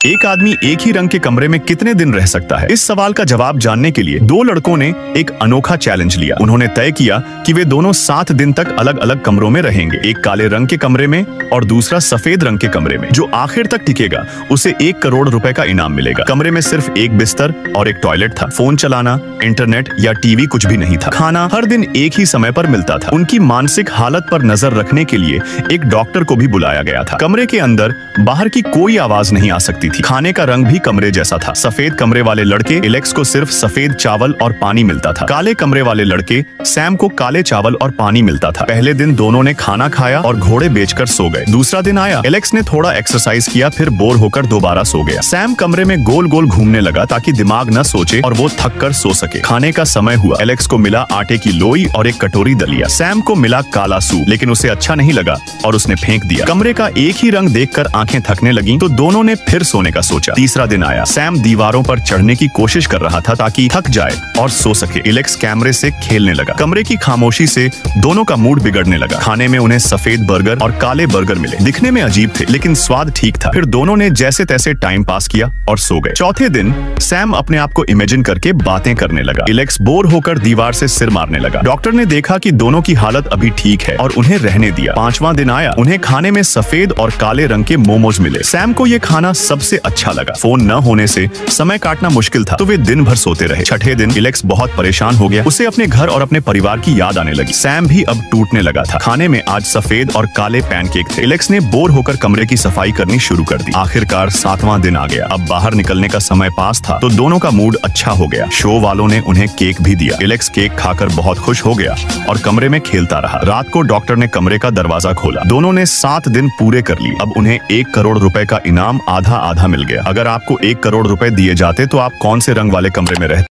एक आदमी एक ही रंग के कमरे में कितने दिन रह सकता है? इस सवाल का जवाब जानने के लिए दो लड़कों ने एक अनोखा चैलेंज लिया। उन्होंने तय किया कि वे दोनों 7 दिन तक अलग अलग कमरों में रहेंगे, एक काले रंग के कमरे में और दूसरा सफेद रंग के कमरे में। जो आखिर तक टिकेगा उसे 1 करोड़ रुपए का इनाम मिलेगा। कमरे में सिर्फ एक बिस्तर और एक टॉयलेट था। फोन चलाना, इंटरनेट या टीवी कुछ भी नहीं था। खाना हर दिन एक ही समय पर मिलता था। उनकी मानसिक हालत पर नजर रखने के लिए एक डॉक्टर को भी बुलाया गया था। कमरे के अंदर बाहर की कोई आवाज नहीं आ सकती थी। खाने का रंग भी कमरे जैसा था। सफेद कमरे वाले लड़के एलेक्स को सिर्फ सफेद चावल और पानी मिलता था। काले कमरे वाले लड़के सैम को काले चावल और पानी मिलता था। पहले दिन दोनों ने खाना खाया और घोड़े बेचकर सो गए। दूसरा दिन आया, एलेक्स ने थोड़ा एक्सरसाइज किया, फिर बोर होकर दोबारा सो गया। सैम कमरे में गोल गोल घूमने लगा ताकि दिमाग न सोचे और वो थक कर सो सके। खाने का समय हुआ। एलेक्स को मिला आटे की लोई और एक कटोरी दलिया। सैम को मिला काला सूप, लेकिन उसे अच्छा नहीं लगा और उसने फेंक दिया। कमरे का एक ही रंग देखकर आंखें थकने लगीं, तो दोनों ने फिर सोने का सोचा। तीसरा दिन आया। सैम दीवारों पर चढ़ने की कोशिश कर रहा था ताकि थक जाए और सो सके। एलेक्स कैमरे से खेलने लगा। कमरे की खामोशी से दोनों का मूड बिगड़ने लगा। खाने में उन्हें सफेद बर्गर और काले बर्गर मिले। दिखने में अजीब थे, लेकिन स्वाद ठीक था। फिर दोनों ने जैसे तैसे टाइम पास किया और सो गए। चौथे दिन सैम अपने आप को इमेजिन करके बातें करने लगा। एलेक्स बोर होकर दीवार से सिर मारने लगा। डॉक्टर ने देखा कि दोनों की हालत अभी ठीक है और उन्हें रहने दिया। पांचवां दिन आया। उन्हें खाने में सफेद और काले रंग के मोमोज मिले। सैम को ये खाना सबसे अच्छा लगा। फोन न होने से समय काटना मुश्किल था, तो वे दिन भर सोते रहे। छठे दिन एलेक्स बहुत परेशान हो गया। उसे अपने घर और अपने परिवार की याद आने लगी। सैम भी अब टूटने लगा था। खाने में आज सफेद और काले पैनकेक थे। एलेक्स ने बोर होकर कमरे की सफाई करनी शुरू कर दी। आखिरकार 7वां दिन आ गया। अब बाहर निकलने का समय पास था, तो दोनों का मूड अच्छा हो गया। शो वालों ने उन्हें केक भी दिया। एलेक्स केक खाकर बहुत खुश हो गया और कमरे में खेलता रहा। रात को डॉक्टर ने कमरे का दरवाजा खोला। दोनों ने 7 दिन पूरे कर लिए। अब उन्हें 1 करोड़ रुपए का इनाम आधा आधा मिल गया। अगर आपको 1 करोड़ रुपए दिए जाते तो आप कौन से रंग वाले कमरे में रहते?